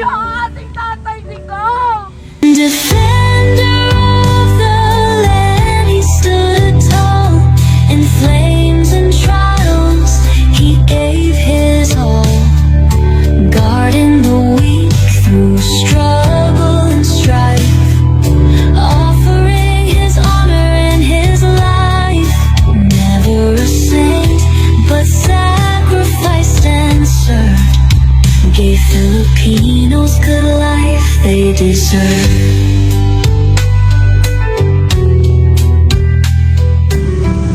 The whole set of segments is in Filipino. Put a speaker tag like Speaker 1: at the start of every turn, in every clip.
Speaker 1: niyo ang ating Tatay Digong!
Speaker 2: Defender of the land, he stood tall. In flames and trials, he gave his all. Guarding the weak through struggle and strife, offering his honor and his life. Never a saint, but sacrificed and served. Gave Filipinos good life they deserve.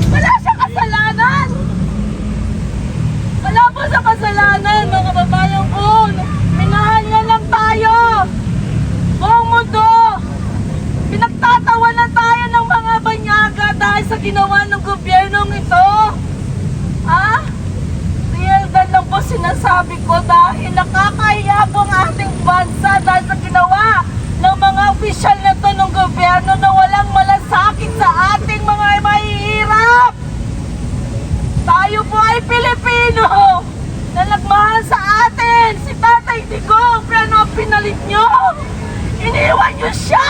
Speaker 1: Wala siyang kasalanan! Wala po sa kasalanan, mga babayan ko! Minahal niya lang tayo! Buong mundo! Pinagtatawanan tayo ng mga banyaga dahil sa ginawa ng gobyernong ito! Ha? Realidad lang po sinasabi ko dahil nakakahiya po ang ating bansa dahil sa ginawa ng mga opisyal na to ng gobyerno na walang malasakit sa ating mga mahihirap. Tayo po ay Pilipino na nagmahal sa atin. Si Tatay Digong, pero pinalit nyo. Iniwan nyo siya.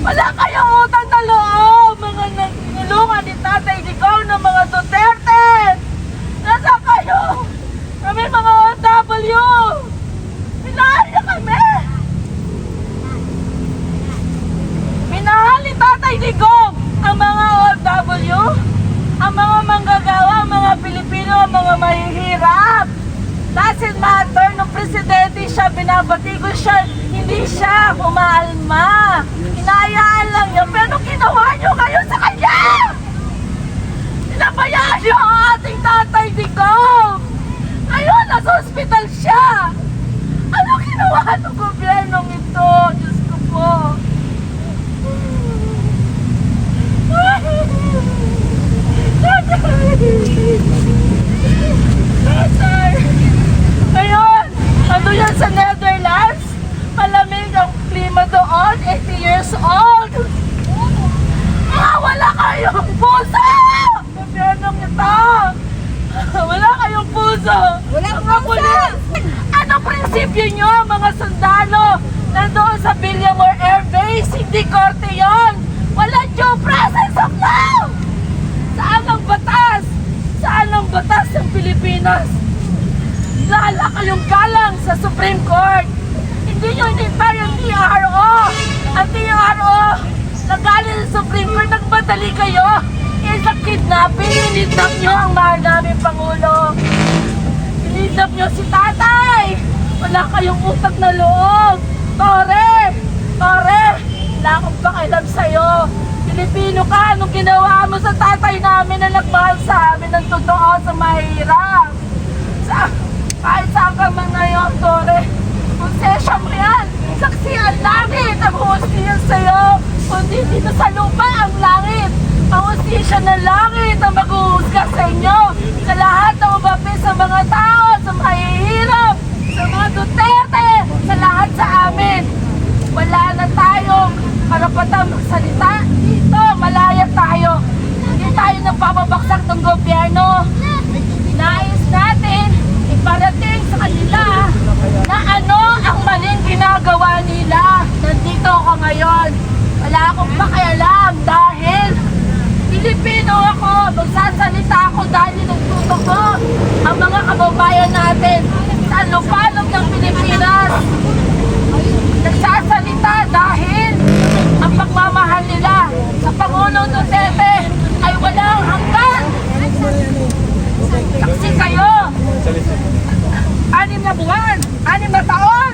Speaker 1: Wala kayong utang na loob. Mga nagtulungan ni Tatay Digong ng mga Duterte. Nasaan kayo? Kami mga OFW. Minahal niya kami. Minahal ni Tatay Digong ang mga OFW, ang mga manggagawa, ang mga Pilipino, ang mga mahihirap. Doesn't matter, nung presidente siya, binabati ko siya, hindi siya umaalma. Hinayaan lang niya, pero ginawa niyo kayo sa kanya! Pinabayaan niyo ang ating Tatay Digong! Ayun, nasa ospital siya! Ano ginawa ng gobyernong ito? Diyos ko po! Tatay! Ayun! Ano yan sa Netherlands? Malamig ang klima doon, 80 years old! Wala kayong puso! Gobyernong ito! Wala kayong puso!
Speaker 3: Walang
Speaker 1: Mga
Speaker 3: puso!
Speaker 1: pulis! Ano prinsipyo nyo, mga sundalo? Nandoon sa Villamor Air Base, hindi korte yun! Walang due process of law! Saan ang batas? Saan ang batas ng Pilipinas? Lala kayong galang sa Supreme Court! Hindi nyo hinintay ang TRO! Ang TRO, nagaling sa Supreme Court, nagmadali kayo! Isa kidnapping, hinidnap nyo ang mahal namin Pangulo! Hinidnap nyo si Tatay! Wala kayong utak na loob! Tore! Tore! Wala akong pakialam sa'yo! Pilipino ka! Anong ginawa mo sa tatay namin na nagmahal sa amin ng totoo sa mahirap? Kahit saan ka man ngayon, Tore! Konsesya mo yan! Saksi ang langit! Ang hustisya sa'yo! Kundi dito sa lupa ang langit! Ang hustisya ng langit ang maghuhusga sa inyo! Sa lahat ng umapi sa mga tao, sa mahihirap, sa mga Duterte, sa lahat sa amin! Wala na tayong karapatang magsalita. Dito, malaya tayo. Hindi tayo napapabaksak ng gobyerno. Nais natin iparating sa kanila na ano ang maling ginagawa nila. Nandito ako ngayon. Wala akong pakialam dahil Pilipino ako. Magsasalita ako dahil nagtutugo ang mga kababayan natin sa lupalong ng Pilipinas. Nagsasalita dahil ang pagmamahal nila sa Pangulong Duterte ay walang hanggan. Saksi kayo. 6 na buwan, 6 na taon.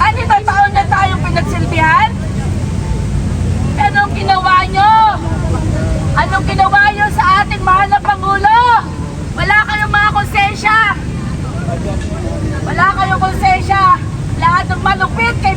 Speaker 1: 6 na taon na tayong pinagsilbihan. Anong ginawa nyo? Anong ginawa nyo sa ating mahal na Pangulo? Wala kayong mga konsensya. Wala kayong konsensya. Lahat ng malupit kay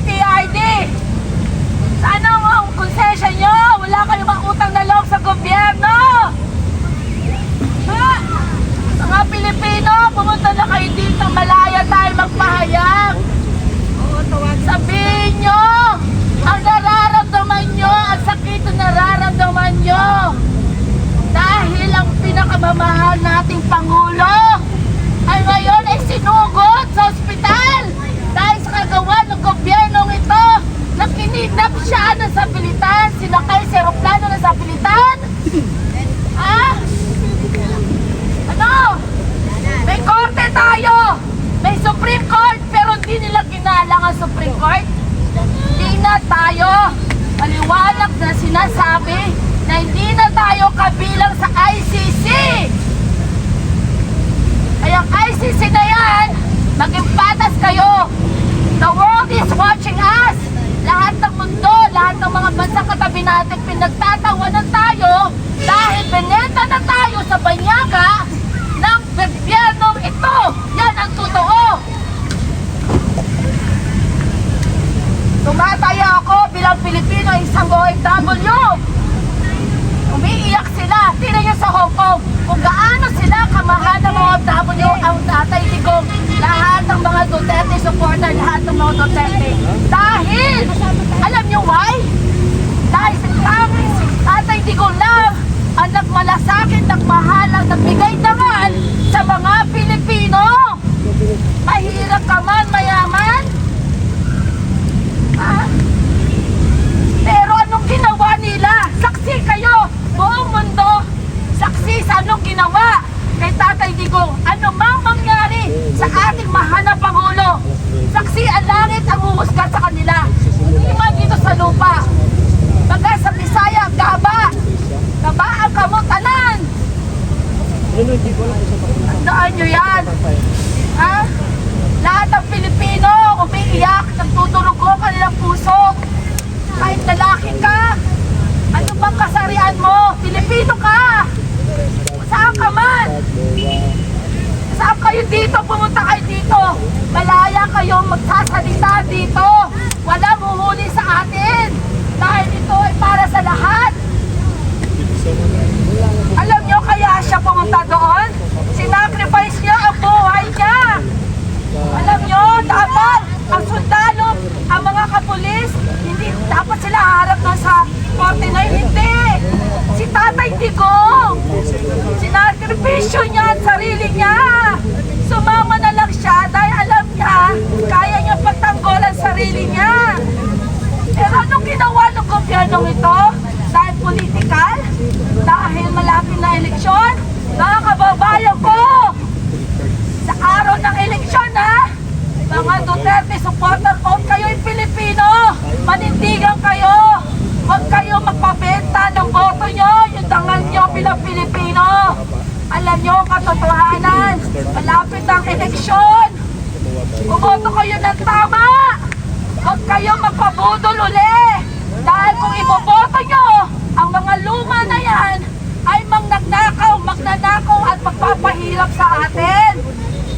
Speaker 1: Saan ang sapilitan? Sinakay sa aeroplano ng sapilitan? Ha? Ano? May korte tayo! May Supreme Court, pero hindi nila ginalang ang Supreme Court. Hindi na tayo maliwanag na sinasabi na hindi na tayo kabilang sa ICC. Ay ang ICC na yan, maging patas kayo. The world is watching us. Lahat ng mundo, lahat ng mga bansang katabi natin, pinagtatawanan tayo dahil binenta na tayo sa banyaga ng gobyernong ito. Yan ang totoo. Tumataya ako bilang Pilipino, isang OFW. Umiiyak sila. Tingnan nyo sa Hong Kong kung gaano sila kamahal ng mga OFW ang Tatay Digong. Lahat ng mga Duterte supporter, lahat ng mga Duterte. Dahil, alam nyo why? Dahil si Tatay Digong lang ang nagmalasakit, nagmahal, ang nagbigay dangal sa mga Pilipino. Mahirap ka man, mayaman. Ah? Pero anong ginawa nila? Saksi kayo, buong mundo. Saksi sa anong ginawa kay Tatay Digong. Ano mang mangyari sa ating mahal na Pangulo. Saksi ang langit ang huhusga sa kanila. Hindi man dito sa lupa. Baga sa Bisaya, gaba. Gaba ang kamutanan. Tandaan nyo yan. Ha? Lahat ng Pilipino umiiyak, nagtuturugo kanilang puso. Kahit lalaki ka, ano bang kasarian mo? Pilipino ka! Saan ka man? Saan kayo dito? Pumunta kayo dito. Malaya kayong magsasalita dito. Walang huhuli sa atin. Dahil ito ay para sa lahat. Alam nyo kaya siya pumunta doon? Sinacrifice niya ang buhay niya. Alam nyo, dapat ang sundalo, ang mga kapulis, hindi dapat sila harap na sa 49. Hindi! Si Tatay Digong! Sinakripisyo niya ang sarili niya! Sumama na lang siya dahil alam niya, kaya niya pagtanggol ang sarili niya. Pero anong ginawa ng gobyernong ito? Dahil political? Dahil malapit na eleksyon? Mga kababayan ko! Sa araw ng eleksyon ha, mga Duterte supporter, kung kayo'y Pilipino, manindigan kayo. Huwag kayo magpabenta ng boto nyo, yung dangal nyo bilang Pilipino. Alam nyo ang katotohanan, malapit ang eleksyon. Bumoto kayo ng tama. Huwag kayo magpabudol uli. Dahil kung iboboto nyo, ang mga luma na yan ay magnanakaw at magpapahirap sa atin.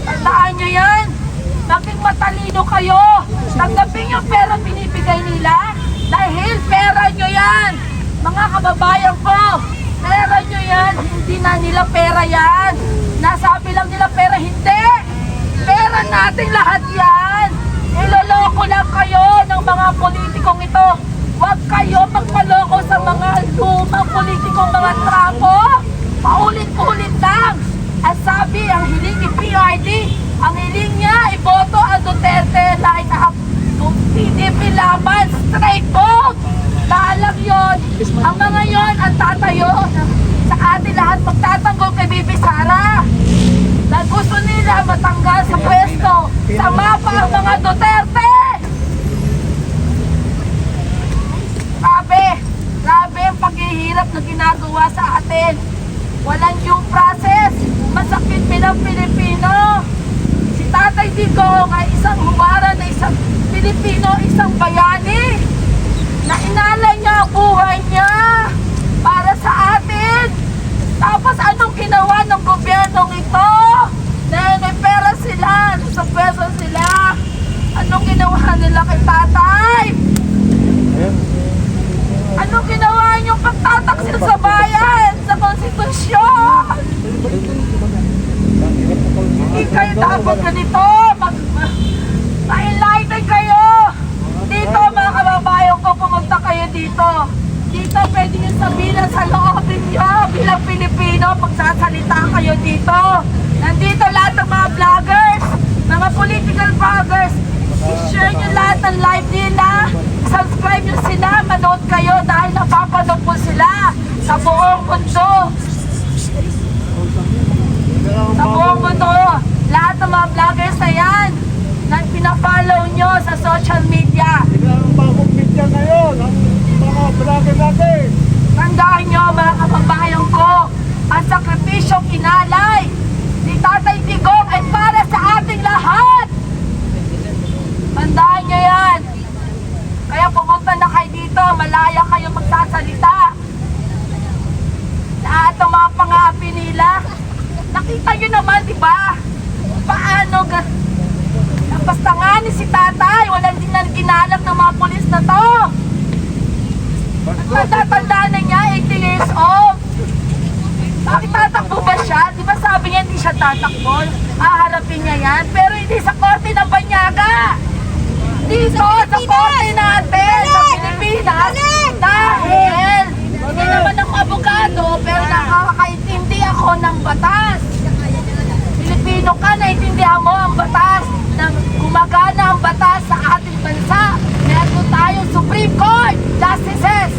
Speaker 1: Tandaan nyo yan. Maging matalino kayo. Tanggapin yung pera binibigay nila. Dahil pera nyo yan. Mga kababayan ko, pera nyo yan. Hindi na nila pera yan. Nasabi lang nila pera. Hindi. Pera natin lahat yan. Niloloko lang kayo ng mga politikong ito. Huwag kayo magpaloko sa mga lumang politikong mga trapo. Paulit-ulit lang. At sabi, ang hiling ni PRD, ang hiling niya, iboto ang Duterte line up. Kung PDP laban, straight vote. Taalam yon. Ang mga yon ang tatayo sa atin lahat magtatanggol kay Bibi Sara. Dahil gusto nila matanggal sa pwesto. Sa mapa ang mga Duterte. Grabe ang paghihirap na ginagawa sa atin. Walang due process. Masakit bilang Pilipino. Si Tatay Digong ay isang huwara na isang Pilipino, isang bayani. Na inalay niya ang buhay niya para sa atin. Tapos anong ginawa ng gobyernong ito? Na may pera sila, sa pwesto sila. Anong ginawa nila kay Tatay? Anong ginawa niyo pagtataksil sa bayan, sa konstitusyon? Hindi kayo dapat ganito. Ma-enlighten kayo. Dito mga kababayan ko, pumunta kayo dito. Dito pwede nyo sabihin sa loobin nyo bilang Pilipino, pagsasalita kayo dito. Nandito lahat ng mga vloggers, mga political vloggers. I-share nyo lahat ng live nila. dahil napapanood po sila sa buong mundo. Sa buong mundo. Lahat ng mga vloggers na yan na pinafollow nyo sa social media.
Speaker 3: Ang bagong media ngayon, ang mga vlogger natin.
Speaker 1: Tandaan nyo mga kababayan ko, ang sakripisyong inalay ni Tatay Digong ay para sa ating lahat. Tandaan nyo yan. Kaya pumunta na kayo dito, malaya kayo magsasalita. Lahat ng mga pangapi nila, nakita nyo naman, di ba? Paano basta nga ni si Tatay, walang din na ginalap ng mga pulis na to. Natatanda na niya, 80 years old. Bakit tatakbo ba siya? Di ba sabi niya hindi siya tatakbo? Haharapin niya yan, pero hindi sa korte ng Banyaga. Dito, sa korte natin, sa Pilipinas. Dahil, hindi naman ako abogado, pero nakakaintindi ako ng batas. Pilipino ka, naintindihan mo ang batas, na gumagana ang batas sa ating bansa. Meron tayong Supreme Court Justices.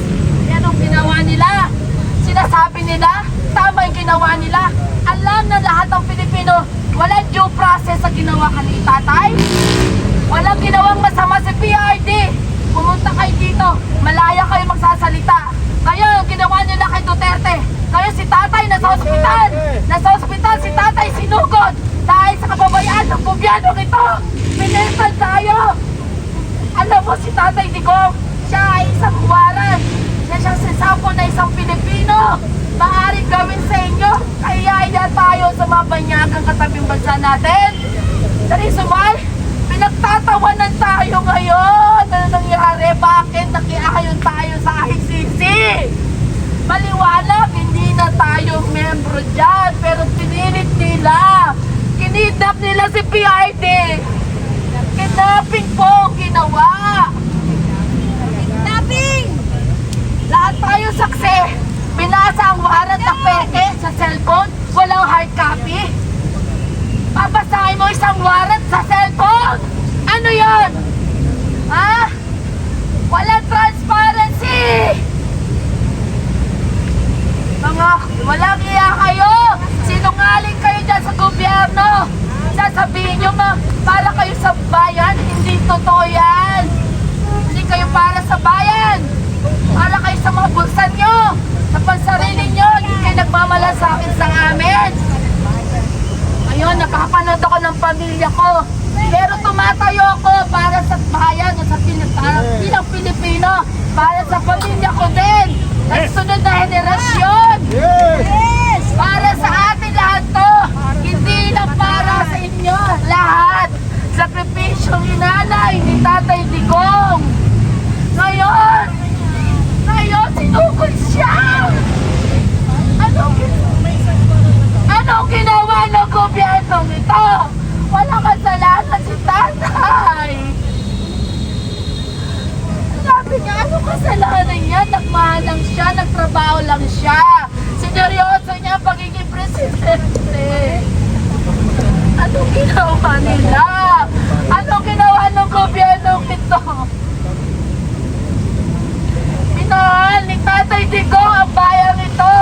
Speaker 1: Yan ang ginawa nila. Sinasabi nila, tama yung ginawa nila. Alam na lahat ng Pilipino, walang due process sa ginawa ka ni Tatay. Walang ginawang masama si PRD. Pumunta kayo dito, malaya kayo magsasalita. Kayo, ginawa nila kay Duterte. Kayo si Tatay nasa ospital. Nasa ospital si Tatay sinugod. Dahil sa kababayaan ng gobyerno ito, pinental tayo. Alam mo si Tatay Digong, siya ay isang waran. Siya siyang sasapon na isang Pilipino. Maaaring gawin sa inyo, kaya tayo sa mga banyagang katabing bansa natin. The reason why, pinagtatawanan tayo ngayon. Ano nangyari? Bakit nakiayon tayo sa ICC? Maliwanag, hindi na tayo membro dyan, pero pinilit nila. Kinidnap nila si PRD. Kidnapping po ang ginawa. Kidnapping! Lahat tayo saksi. Binasa ang warrant na peke sa cellphone. Walang hard copy. Babasahin mo isang warrant sa cellphone. Ano yon? Ha? Walang transparency. Mga walang iya kayo. Sinungaling kayo dyan sa gobyerno. Sasabihin nyo para kayo sa bayan. Hindi totoo yan. Hindi kayo para sa bayan. Para kayo sa mga bulsa nyo. Sa pansarili nyo. Hindi kayo nagmamalasakit sa amin. Ngayon, nakapanood ako ng pamilya ko. Pero tumatayo ako para sa bayan at sa bilang Pilipino. Para sa pamilya ko din. At sunod na henerasyon. Yes! Para sa atin lahat to. Hindi lang para sa inyo. Lahat. Sakripisyong inalay ni Tatay Digong. Ngayon, sinugod siya. Anong ginawa ng gobyerno nito? Walang kasalanan si Tatay. Sabi niya, anong kasalanan niya? Nagmahal lang siya, nagtrabaho lang siya. Sineryoso niya ang pagiging presidente. Anong ginawa nila? Anong ginawa ng gobyerno ito? Minahal ni Tatay Digong ang bayan ito.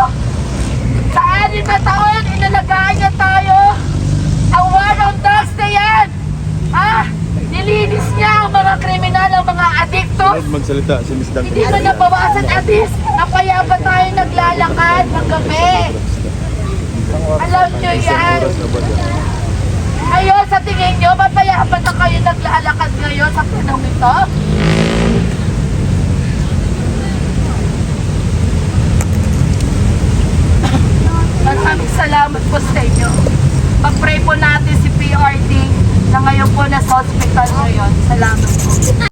Speaker 1: Sa 6 na taon, inalagaan niya tayo. Ang war on drugs na yan. Ha? Nilinis niya ang mga kriminal, ang mga adiktos.
Speaker 3: Magsalita si Miss Dante.
Speaker 1: Hindi mo nabawasan, Adis. Kaya ba tayo naglalakad ng gabi? Alam niyo yan. Ngayon, sa tingin niyo, mapayapan na kayo naglalakad ngayon sa panahon ito? Maraming salamat po sa inyo. Pag-pray po natin si PRD na ngayon po nasa hospital ngayon. Salamat po.